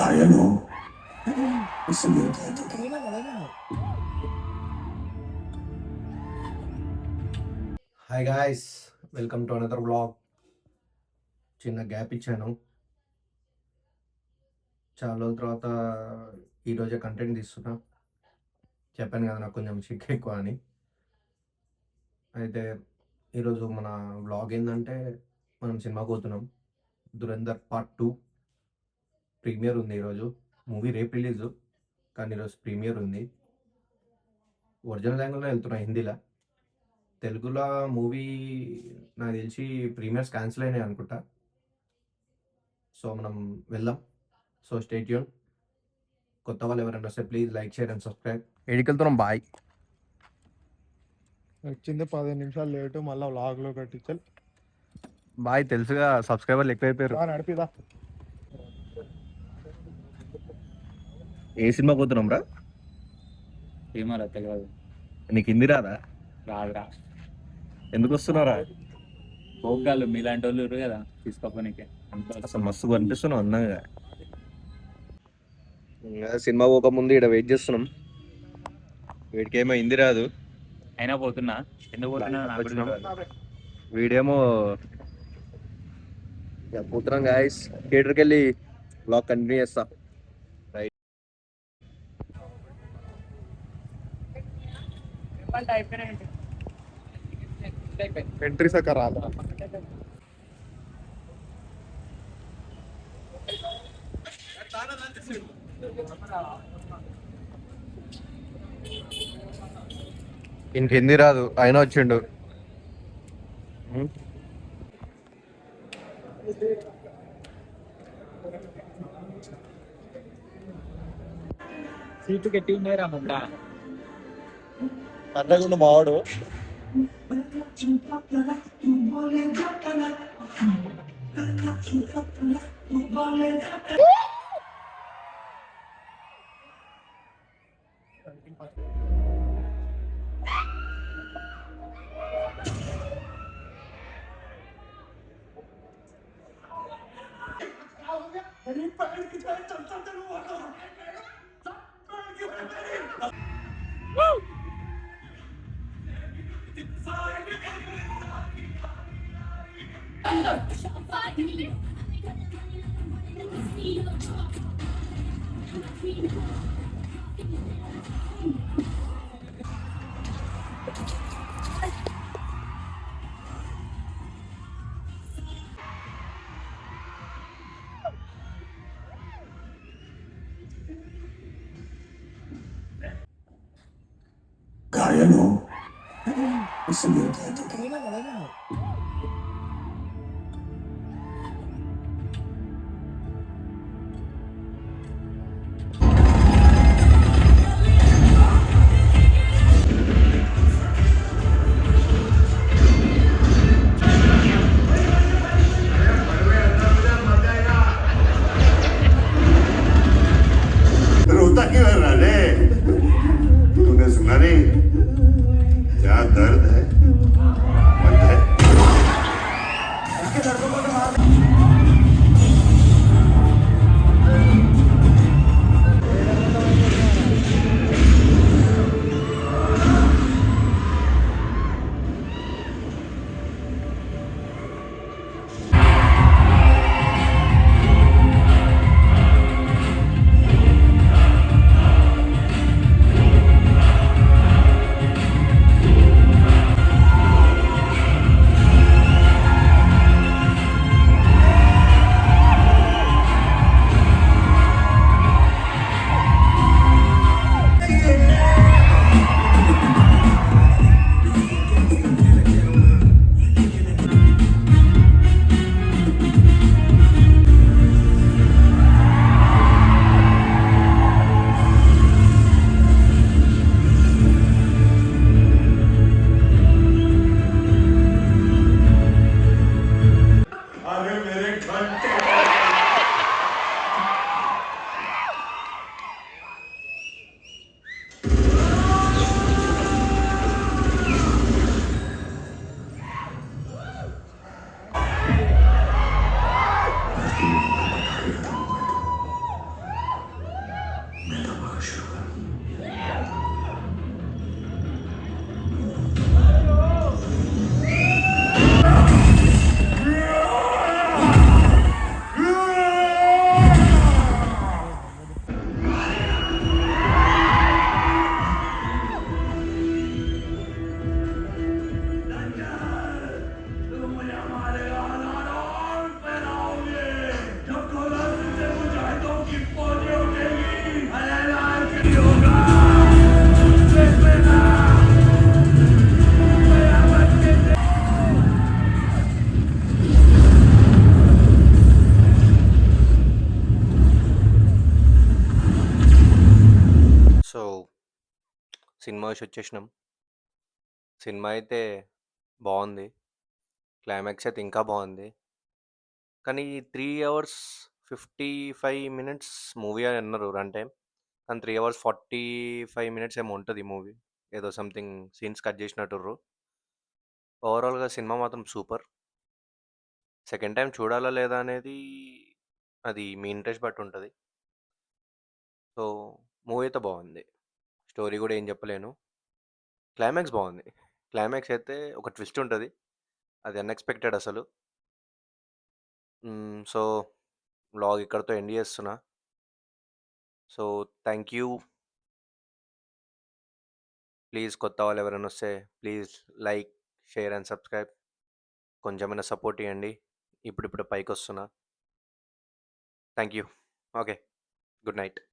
घायल हो इसलिए कहते थे। Hi guys, welcome to another blog. చిన్న గ్యాప్ ఇచ్చాను. చాలా రోజుల తర్వాత ఈరోజే కంటెంట్ తీస్తున్నా. చెప్పాను కదా, నాకు కొంచెం సిక్ ఎక్కువ అని. అయితే ఈరోజు మన బ్లాగ్ ఏంటంటే, మనం సినిమాకి పోతున్నాం. దురంధర్ పార్ట్ 2 ప్రీమియర్ ఉంది ఈరోజు. మూవీ రేపు రిలీజు, కానీ ఈరోజు ప్రీమియర్ ఉంది. ఒరిజినల్ లాంగ్వేజ్లో వెళ్తున్నా, హిందీలో. తెలుగులో మూవీ నాకు తెలిసి ప్రీమియర్స్ క్యాన్సిల్ అయినాయి అనుకుంటా. సో మనం వెళ్దాం. So stay tune. కొత్త వాళ్ళు ఎవరైనా వస్తే please like, share and subscribe. ఎడికెళ్తున్నాం బాయ్. వచ్చింది 15 నిమిషాలు లేటు, మళ్ళీ వ్లాగ్లో కట్టించాలి. బాయ్, తెలుసుగా సబ్స్క్రైబర్లు ఎక్కువైపోయారు. నడిపిదా ఏ సినిమా పోతున్నాం రా? ఏమరా తెలియదు. నీకు హిందీ రాదా? రాదురా. ఎందుకు వస్తున్నారా? పోగాళ్ళు మీలాంటి వాళ్ళు ఉర్రు కదా తీసుకోపోనీకే. అసలు మస్తు కనిపిస్తున్నావు అందంగా. సినిమా పోకముందు ఇక్కడ వెయిట్ చేస్తున్నాం. వీడికేమో హిందీ రాదు, అయినా పోతున్నా. ఎందుకు పోతున్నా నాకు కూడా తెలియదు. వీడేమో పోతున్నాం గాయస్. థియేటర్కి వెళ్ళి బ్లాగ్ కంటిన్యూ చేస్తా. రైట్. ఎంట్రీ సక్క రాదు. ఇంక హిందీ రాదు, ఆయన వచ్చిండు. సీటు గట్టి ఉన్నాయిరా ముద్ద. పెద్దగుండు మావాడు. घायल हो इसलिए कहते थे। रोता क्यों है राजे? तूने सुना नहीं क्या दर्द है? సినిమా చూసి వచ్చేసినాం. సినిమా అయితే బాగుంది. క్లైమాక్స్ అయితే ఇంకా బాగుంది. కానీ 3 అవర్స్ 55 మినిట్స్ మూవీ అని అన్నారు రన్ టైం. కానీ 3 అవర్స్ 45 మినిట్స్ ఏమో ఉంటుంది మూవీ. ఏదో సంథింగ్ సీన్స్ కట్ చేసినట్టుర్రు. ఓవరాల్గా సినిమా మాత్రం సూపర్. సెకండ్ టైం చూడాలా లేదా అనేది అది మీ ఇంట్రెస్ట్ బట్టి ఉంటుంది. సో మూవీ అయితే బాగుంది. స్టోరీ కూడా ఏం చెప్పలేను. క్లైమాక్స్ బాగుంది. క్లైమాక్స్ అయితే ఒక ట్విస్ట్ ఉంటుంది. అది అన్ఎక్స్పెక్టెడ్ అసలు. సో వ్లాగ్ ఇక్కడితో ఎండ్ చేస్తున్నా. So thank you. ప్లీజ్ కొత్త వాళ్ళు ఎవరైనా వస్తే please like, share and subscribe. కొంచెమైనా సపోర్ట్ ఇవ్వండి. ఇప్పుడిప్పుడు పైకి వస్తున్నా. Thank you. Okay, good night.